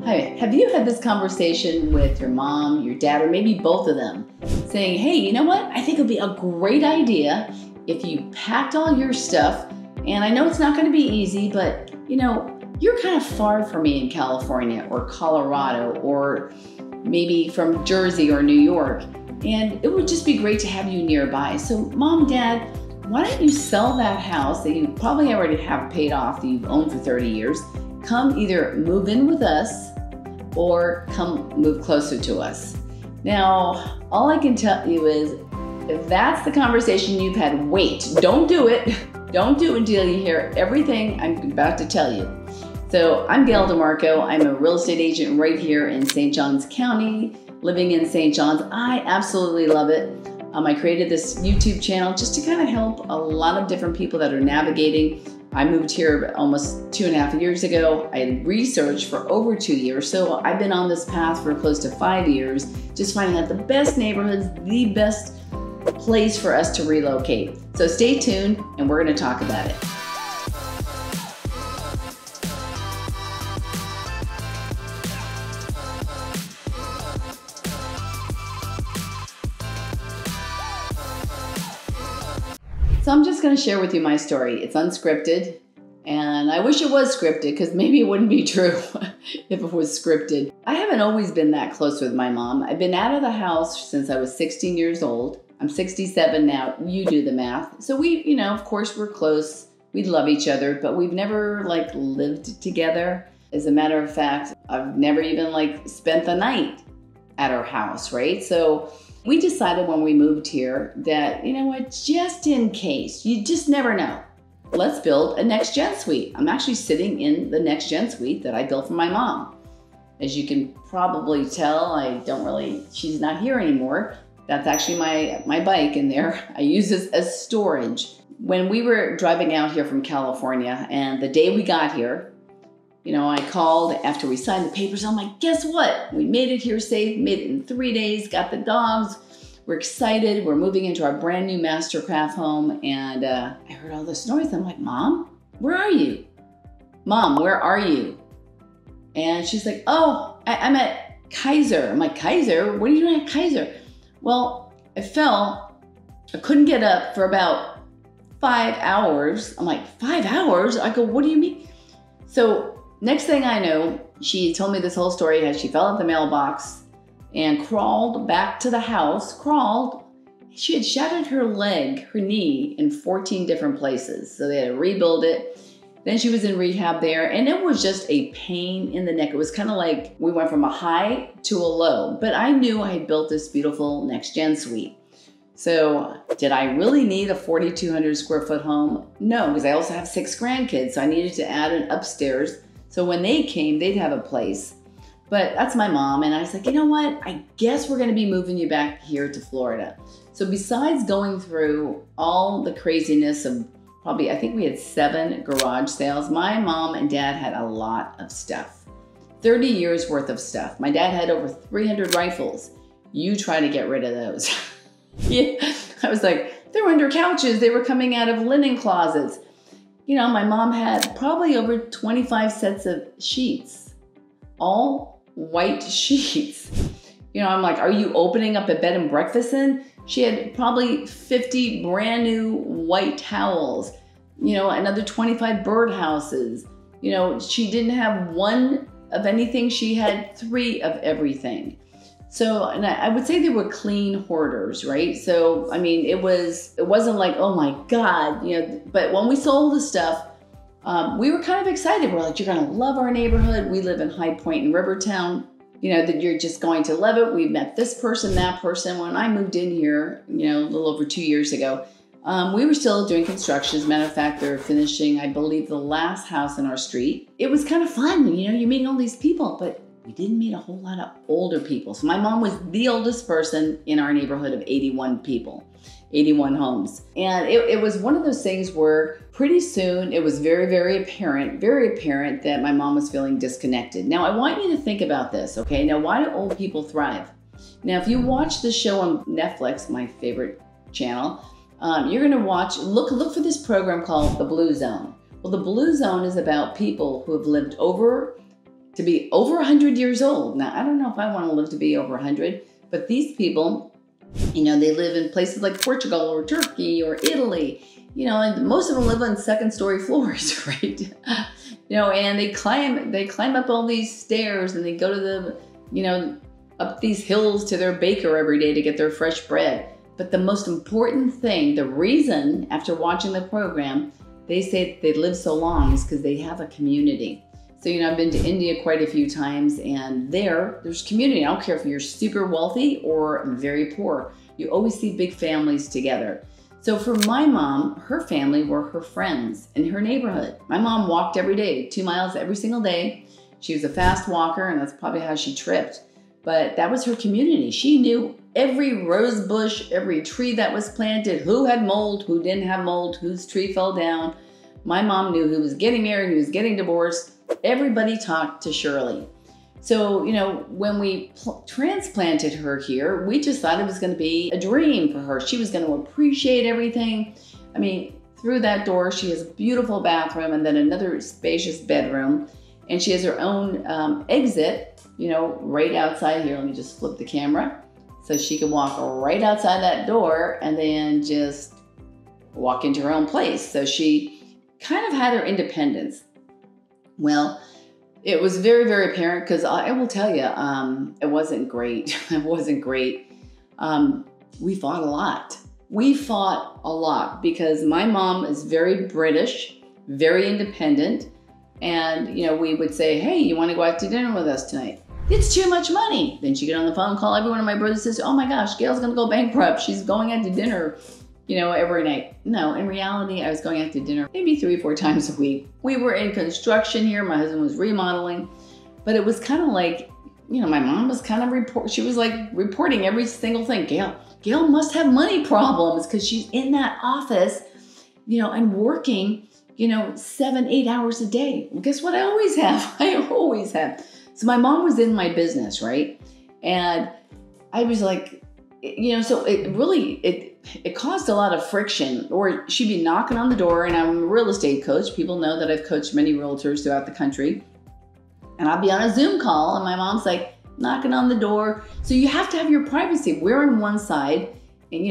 Hi, have you had this conversation with your mom, your dad, or maybe both of them, saying, hey, you know what? I think it would be a great idea if you packed all your stuff, and I know it's not going to be easy, but you're kind of far from me in California or Colorado or maybe from Jersey or New York, and it would just be great to have you nearby. So Mom, Dad, why don't you sell that house that you probably already have paid off, that you've owned for 30 years, come either move in with us or come move closer to us. Now, all I can tell you is, if that's the conversation you've had, wait, don't do it. Don't do it until you hear everything I'm about to tell you. So I'm Gail DeMarco. I'm a real estate agent right here in St. Johns County, living in St. Johns. I absolutely love it. I created this YouTube channel just to kind of help a lot of different people that are navigating. I moved here almost 2.5 years ago. I researched for over 2 years. So I've been on this path for close to 5 years, just finding out the best neighborhoods, the best place for us to relocate. So stay tuned and we're going to talk about it. So I'm just going to share with you my story. It's unscripted, and I wish it was scripted because maybe it wouldn't be true if it was scripted. I haven't always been that close with my mom. I've been out of the house since I was 16 years old. I'm 67 now. You do the math. So we, of course we're close. We love each other, but we've never lived together. As a matter of fact, I've never even spent the night at our house, right? So we decided when we moved here that, just in case, you just never know, let's build a next gen suite. I'm actually sitting in the next gen suite that I built for my mom. As you can probably tell, she's not here anymore. That's actually my bike in there. I use this as storage. When we were driving out here from California, and the day we got here, I called after we signed the papers. I'm like, guess what? We made it here safe, made it in 3 days, got the dogs. We're excited. We're moving into our brand new Mastercraft home. And I heard all this noise. I'm like, Mom, where are you? Mom, where are you? And she's like, oh, I'm at Kaiser. I'm like, Kaiser? What are you doing at Kaiser? Well, I fell. I couldn't get up for about 5 hours. I'm like, 5 hours? I go, what do you mean? So next thing I know, she told me this whole story, how she fell out the mailbox and crawled back to the house, She had shattered her leg, her knee, in 14 different places. So they had to rebuild it. Then she was in rehab there, and it was just a pain in the neck. It was kind of like we went from a high to a low, but I knew I had built this beautiful next gen suite. So did I really need a 4,200 square foot home? No, because I also have 6 grandkids, so I needed to add an upstairs. So when they came, they'd have a place. But that's my mom, and I was like, you know what? I guess we're gonna be moving you back here to Florida. So besides going through all the craziness of I think we had 7 garage sales, my mom and dad had a lot of stuff. 30 years worth of stuff. My dad had over 300 rifles. You try to get rid of those. Yeah, I was like, they were under couches. They were coming out of linen closets. My mom had probably over 25 sets of sheets, all white sheets. I'm like, are you opening up a bed and breakfast in? She had probably 50 brand new white towels, another 25 birdhouses. She didn't have 1 of anything. She had 3 of everything. So, and I would say they were clean hoarders, right? So, it wasn't like, oh my God, but when we sold the stuff, we were kind of excited. We're like, you're gonna love our neighborhood. We live in High Point in Rivertown, that you're just going to love it. We met this person, that person. When I moved in here, a little over 2 years ago, we were still doing construction. As a matter of fact, they're finishing, I believe, the last house in our street. It was kind of fun, you're meeting all these people, but we didn't meet a whole lot of older people. So my mom was the oldest person in our neighborhood of 81 people, 81 homes. And it was one of those things where pretty soon it was very, very apparent that my mom was feeling disconnected. Now I want you to think about this, okay? Now, why do old people thrive? Now, if you watch the show on Netflix, my favorite channel, you're gonna look for this program called The Blue Zone. Well, The Blue Zone is about people who have lived over to be over 100 years old. Now, I don't know if I want to live to be over 100, but these people, you know, they live in places like Portugal or Turkey or Italy, you know, and most of them live on second-story floors, right? You know, and they climb up all these stairs and they go to the, you know, up these hills to their baker every day to get their fresh bread. But the most important thing, the reason after watching the program, they say they live so long is because they have a community. So, you know, I've been to India quite a few times, and there's community. I don't care if you're super wealthy or very poor. You always see big families together. So for my mom, her family were her friends in her neighborhood. My mom walked every day, 2 miles every single day. She was a fast walker, and that's probably how she tripped. But that was her community. She knew every rose bush, every tree that was planted, who had mold, who didn't have mold, whose tree fell down. My mom knew who was getting married, who was getting divorced. Everybody talked to Shirley. So, you know, when we transplanted her here, we just thought it was going to be a dream for her. She was going to appreciate everything. I mean, through that door, she has a beautiful bathroom and then another spacious bedroom. And she has her own exit, you know, right outside here. Let me just flip the camera. So she can walk right outside that door and then just walk into her own place. So she kind of had her independence. Well, it was very, very apparent because I will tell you, it wasn't great. It wasn't great. We fought a lot. We fought a lot because my mom is very British, very independent. And, you know, we would say, hey, you want to go out to dinner with us tonight? It's too much money. Then she'd get on the phone, call every one of my brothers and sisters. Oh my gosh, Gail's going to go bankrupt. She's going out to dinner, you know, every night. No, in reality, I was going out to dinner maybe 3 or 4 times a week. We were in construction here. My husband was remodeling, but it was kind of like, you know, my mom was kind of she was like reporting every single thing. Gail must have money problems because she's in that office, you know, and working, you know, 7, 8 hours a day. Well, guess what? I always have. I always have. So my mom was in my business, right? And I was like, you know, so it caused a lot of friction, or she'd be knocking on the door, and I'm a real estate coach. People know that I've coached many realtors throughout the country. And I'll be on a Zoom call and my mom's like knocking on the door. So you have to have your privacy. We're on one side and,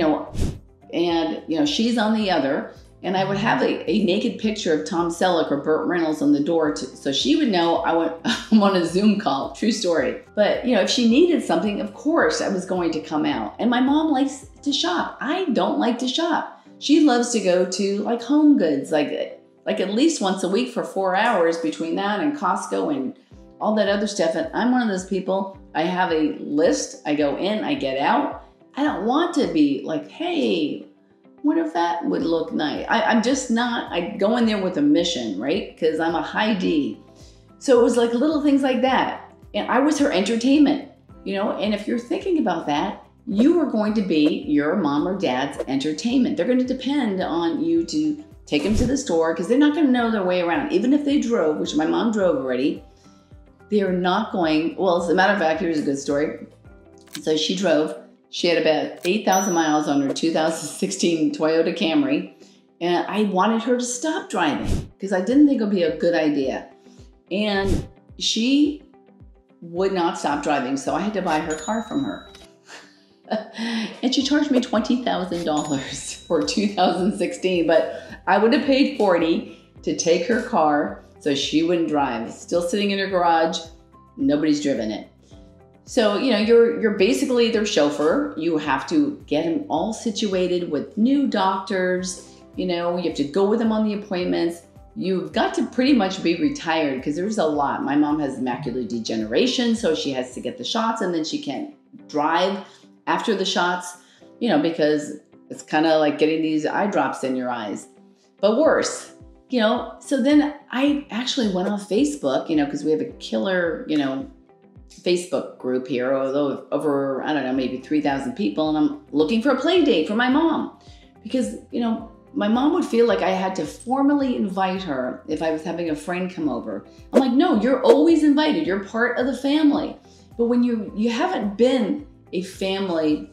you know, she's on the other. And I would have a naked picture of Tom Selleck or Burt Reynolds on the door so she would know I'm on a Zoom call. True story. But, you know, if she needed something, of course I was going to come out. And my mom likes to shop. I don't like to shop. She loves to go to like Home Goods, like at least once a week for 4 hours between that and Costco and all that other stuff. And I'm one of those people, I have a list. I go in, I get out. I don't want to be like, hey, wonder if that would look nice. I'm just not, I go in there with a mission, right? Because I'm a high D. So it was like little things like that. And I was her entertainment, you know? And if you're thinking about that, you are going to be your mom or dad's entertainment. They're going to depend on you to take them to the store because they're not going to know their way around. Even if they drove, which my mom drove already, they're not going, well, as a matter of fact, here's a good story. So she drove. She had about 8,000 miles on her 2016 Toyota Camry, and I wanted her to stop driving because I didn't think it would be a good idea. And she would not stop driving, so I had to buy her car from her. And she charged me $20,000 for 2016, but I would have paid $40,000 to take her car so she wouldn't drive. It's still sitting in her garage. Nobody's driven it. So, you know, you're basically their chauffeur. You have to get them all situated with new doctors. You know, you have to go with them on the appointments. You've got to pretty much be retired because there's a lot. My mom has macular degeneration, so she has to get the shots and then she can't drive after the shots, you know, because it's kind of like getting these eye drops in your eyes, but worse, you know. So then I actually went off Facebook, you know, because we have a killer, you know, Facebook group here, although over, I don't know, maybe 3,000 people. And I'm looking for a play date for my mom because, you know, my mom would feel like I had to formally invite her if I was having a friend come over. I'm like, no, you're always invited. You're part of the family. But when you haven't been a family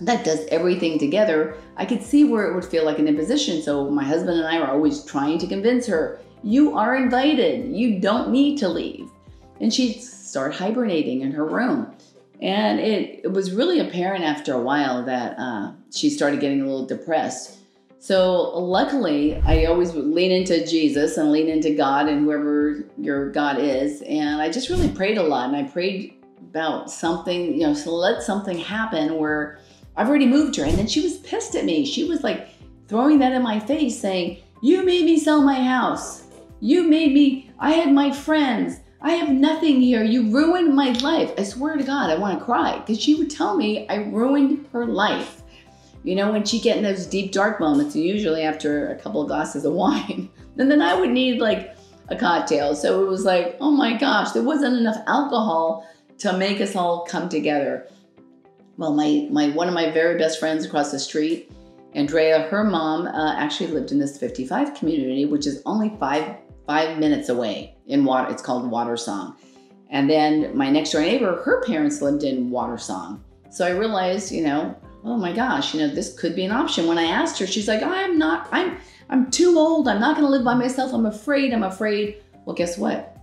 that does everything together, I could see where it would feel like an imposition. So my husband and I were always trying to convince her, you are invited. You don't need to leave. and she'd start hibernating in her room. And it was really apparent after a while that she started getting a little depressed. So luckily, I always would lean into Jesus and lean into God and whoever your God is. And I just really prayed a lot. And I prayed about something, so let something happen where I've already moved her. And then she was pissed at me. She was like throwing that in my face saying, you made me sell my house. I had my friends. I have nothing here. You ruined my life. I swear to God, I want to cry because she would tell me I ruined her life. When she get in those deep, dark moments, usually after a couple of glasses of wine, and then I would need like a cocktail. So it was like, oh my gosh, there wasn't enough alcohol to make us all come together. Well, one of my very best friends across the street, Andrea, her mom actually lived in this 55 community, which is only five minutes away in water. It's called Watersong. And then my next door neighbor, her parents lived in Watersong. So I realized, oh my gosh, this could be an option. When I asked her, she's like, I'm too old. I'm not going to live by myself. I'm afraid. Well, guess what?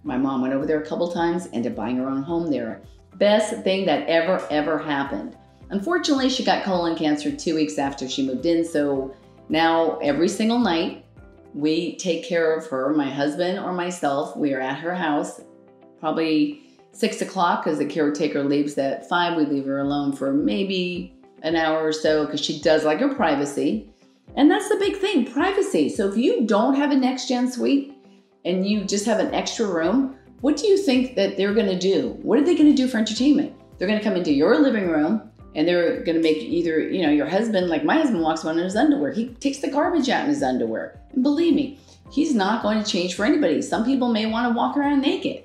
My mom went over there a couple times, ended up buying her own home there. Best thing that ever happened. Unfortunately, she got colon cancer 2 weeks after she moved in. So now every single night we take care of her, my husband or myself. We are at her house, probably 6 o'clock because the caretaker leaves at 5. We leave her alone for maybe an hour or so because she does like her privacy. And that's the big thing, privacy. So if you don't have a next gen suite and you just have an extra room, what do you think that they're going to do? What are they going to do for entertainment? They're going to come into your living room and they're going to make either, your husband, like my husband walks around in his underwear. He takes the garbage out in his underwear. And believe me, he's not going to change for anybody. Some people may want to walk around naked.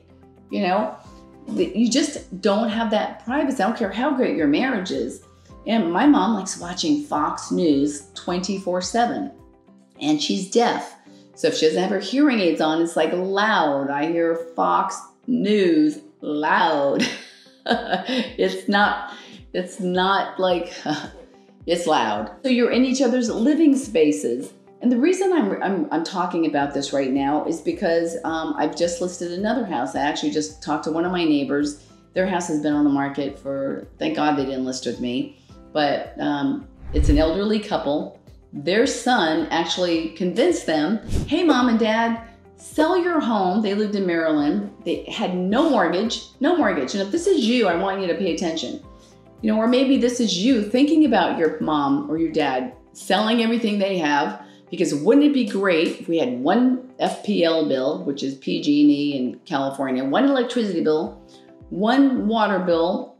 You just don't have that privacy. I don't care how great your marriage is. And my mom likes watching Fox News 24/7. And she's deaf. So if she doesn't have her hearing aids on, it's like loud. I hear Fox News loud. It's not like, it's loud. So you're in each other's living spaces. And the reason I'm talking about this right now is because I've just listed another house. I actually just talked to one of my neighbors. Their house has been on the market thank God they didn't list with me, but it's an elderly couple. Their son actually convinced them, hey, mom and dad, sell your home. They lived in Maryland. They had no mortgage. And if this is you, I want you to pay attention. Or maybe this is you thinking about your mom or your dad selling everything they have, because wouldn't it be great if we had one FPL bill, which is PG&E in California, one electricity bill, one water bill,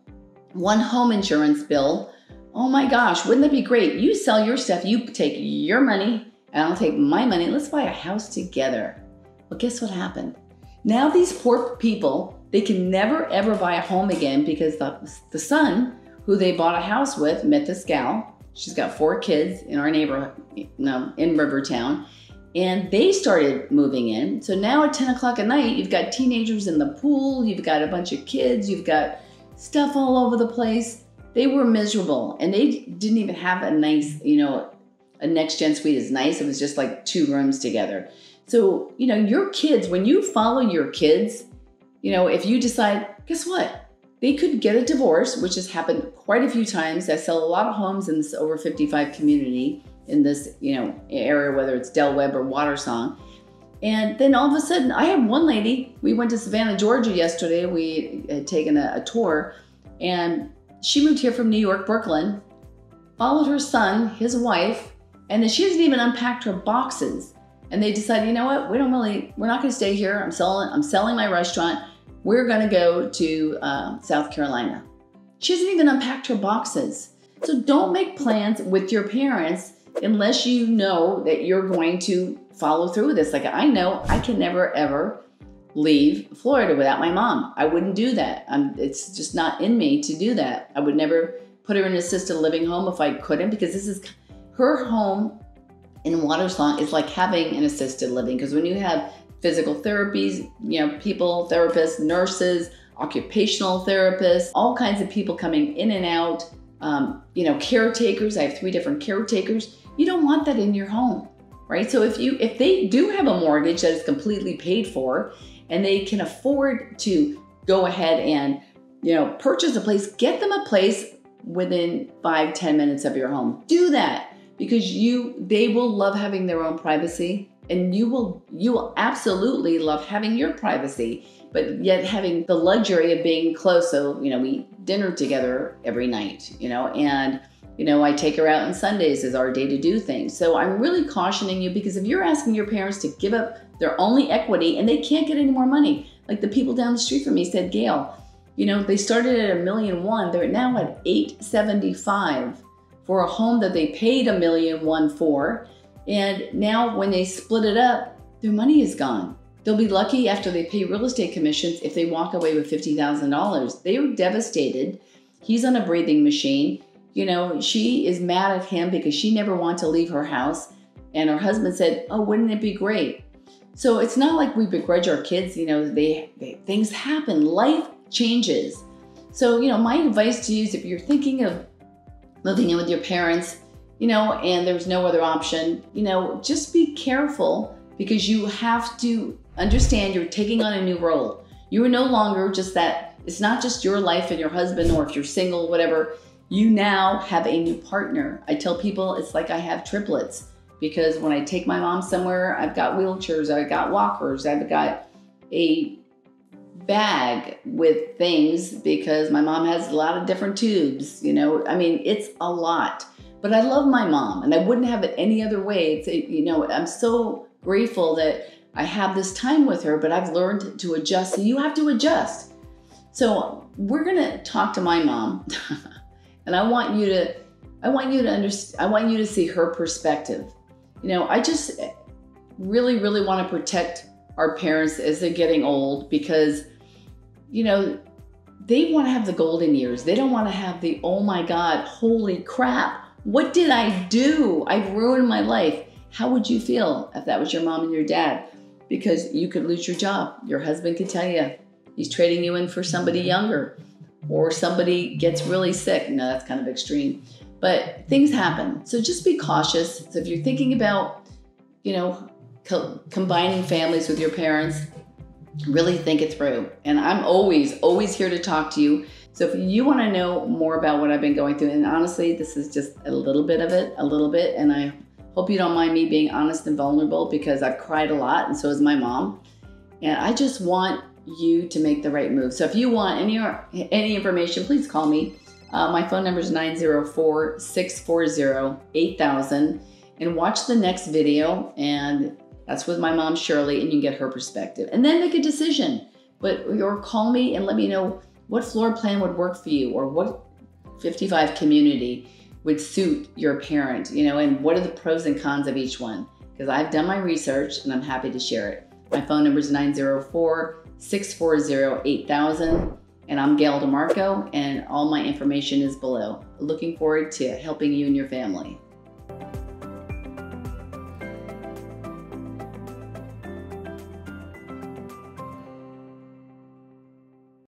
one home insurance bill. Oh my gosh, wouldn't that be great? You sell your stuff, you take your money, and I'll take my money. Let's buy a house together. Well, guess what happened? Now these poor people, they can never ever buy a home again because the son who they bought a house with met this gal. She's got 4 kids in our neighborhood, in Rivertown, and they started moving in. So now at 10 o'clock at night, you've got teenagers in the pool, you've got a bunch of kids, you've got stuff all over the place. They were miserable, and they didn't even have a nice, a next gen suite is nice. It was just like 2 rooms together. So, your kids, when you follow your kids, if you decide, guess what? They could get a divorce, which has happened quite a few times. I sell a lot of homes in this over 55 community in this, area, whether it's Del Webb or Watersong. And then all of a sudden, I had one lady, we went to Savannah, Georgia yesterday. We had taken a tour, and she moved here from New York, Brooklyn, followed her son, his wife, and then she hasn't even unpacked her boxes. And they decided, you know what, we're not gonna stay here. I'm selling my restaurant. We're gonna go to South Carolina. She hasn't even unpacked her boxes. So don't make plans with your parents unless you know that you're going to follow through with this. Like, I know I can never ever leave Florida without my mom. I wouldn't do that. It's just not in me to do that. I would never put her in an assisted living home if I couldn't, because this is her home in Watersong is like having an assisted living, because when you have physical therapies, people, therapists, nurses, occupational therapists, all kinds of people coming in and out, caretakers. I have 3 different caretakers. You don't want that in your home, right? So if they do have a mortgage that is completely paid for, and they can afford to go ahead and, purchase a place, get them a place within 5-10 minutes of your home. Do that, because they will love having their own privacy, and you will absolutely love having your privacy, but yet having the luxury of being close. So, we eat dinner together every night, and I take her out on Sundays as our day to do things. So I'm really cautioning you, because if you're asking your parents to give up their only equity and they can't get any more money, like the people down the street from me said, Gail, they started at $1.1 million. They're now at $875,000 for a home that they paid $1.1 million for. And now when they split it up, their money is gone. They'll be lucky after they pay real estate commissions if they walk away with $50,000. They were devastated. He's on a breathing machine. She is mad at him because she never wanted to leave her house. And her husband said, oh, wouldn't it be great? So it's not like we begrudge our kids. Things happen. Life changes. So, my advice to you is, if you're thinking of living in with your parents, and there's no other option, just be careful, because you have to understand you're taking on a new role. You are no longer just that. It's not just your life and your husband, or if you're single, whatever. You now have a new partner. I tell people it's like I have triplets, because when I take my mom somewhere, I've got wheelchairs, I've got walkers, I've got a bag with things, because my mom has a lot of different tubes, it's a lot. But I love my mom, and I wouldn't have it any other way. I'm so grateful that I have this time with her, but I've learned to adjust. So you have to adjust. So we're gonna talk to my mom. And I want you to understand, I want you to see her perspective. I just really, really want to protect our parents as they're getting old, because, they want to have the golden years. They don't want to have the, oh my God, holy crap, what did I do? I've ruined my life. How would you feel if that was your mom and your dad? Because you could lose your job. Your husband could tell you he's trading you in for somebody younger, or somebody gets really sick. No, that's kind of extreme, but things happen. So just be cautious. So if you're thinking about, combining families with your parents, really think it through. And I'm always here to talk to you. So if you want to know more about what I've been going through, and honestly, this is just a little bit, and I hope you don't mind me being honest and vulnerable, because I've cried a lot, and so has my mom. And I just want you to make the right move. So if you want any information, please call me. My phone number is 904-640-8000, and watch the next video. And that's with my mom, Shirley, and you can get her perspective. And then make a decision. Or call me and let me know what floor plan would work for you, or what 55 community would suit your parent, and what are the pros and cons of each one. Because I've done my research and I'm happy to share it. My phone number is 904-640-8000. And I'm Gail DeMarco, and all my information is below. Looking forward to helping you and your family.